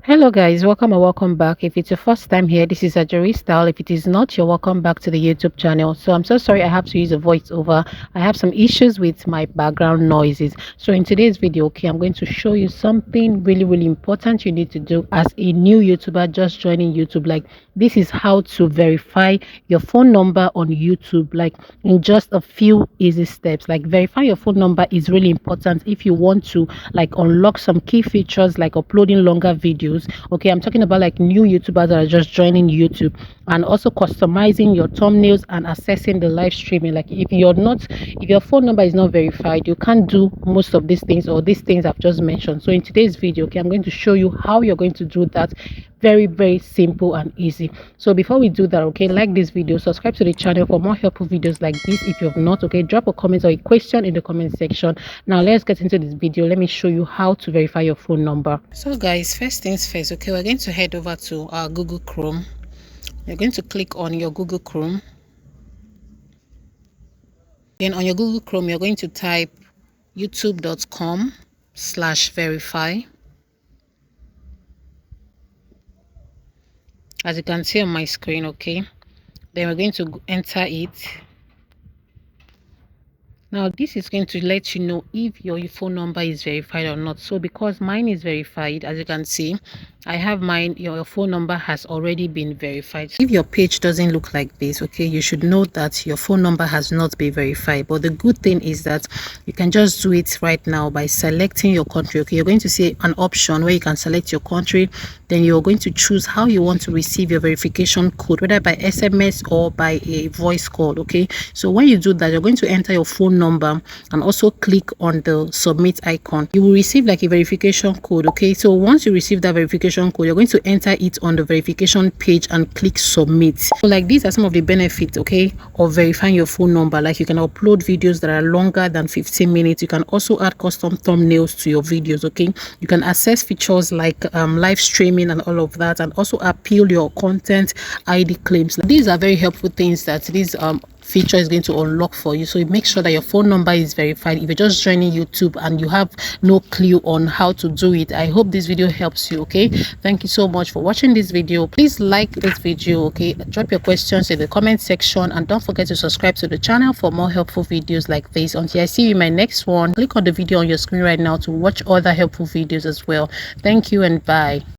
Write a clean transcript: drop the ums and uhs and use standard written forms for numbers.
Hello guys, welcome and welcome back. If it's your first time here, this is Ajari Style. If it is not, you're welcome back to the YouTube channel. So I'm so sorry I have to use a voiceover. I have some issues with my background noises. So in today's video, I'm going to show you something really important you need to do as a new YouTuber just joining YouTube. Like, this is how to verify your phone number on YouTube, like in just a few easy steps. Like, verify your phone number is really important if you want to like unlock some key features like uploading longer videos. Okay, I'm talking about like new YouTubers that are just joining YouTube, and also customizing your thumbnails and accessing the live streaming. Like, if your phone number is not verified, you can't do most of these things, or these things I've just mentioned. So in today's video, I'm going to show you how you're going to do that. Very simple and easy. So before we do that, like this video, subscribe to the channel for more helpful videos like this. If you have not, drop a comment or a question in the comment section. Now let's get into this video. Let me show you how to verify your phone number. So guys, first things first, we're going to head over to our Google Chrome. You're going to click on your Google Chrome. Then on your Google Chrome, you're going to type youtube.com/verify. As you can see on my screen. Then we're going to enter it. Now this is going to let you know if your phone number is verified or not. So because mine is verified, as you can see, I have mine, your phone number has already been verified. If your page doesn't look like this, you should know that your phone number has not been verified. But the good thing is that you can just do it right now by selecting your country. You're going to see an option where you can select your country. Then you're going to choose how you want to receive your verification code, whether by SMS or by a voice call. So when you do that, you're going to enter your phone number and also click on the submit icon. You will receive like a verification code. So once you receive that verification code, you're going to enter it on the verification page and click submit. So like, these are some of the benefits of verifying your phone number. Like, you can upload videos that are longer than 15 minutes. You can also add custom thumbnails to your videos. You can access features like live streaming and all of that, and also appeal your content ID claims. These are very helpful things that these feature is going to unlock for you. So make sure that your phone number is verified if you're just joining YouTube and you have no clue on how to do it. I hope this video helps you. Thank you so much for watching this video. Please like this video. Drop your questions in the comment section, and don't forget to subscribe to the channel for more helpful videos like this. Until I see you in my next one, click on the video on your screen right now to watch other helpful videos as well. Thank you and bye.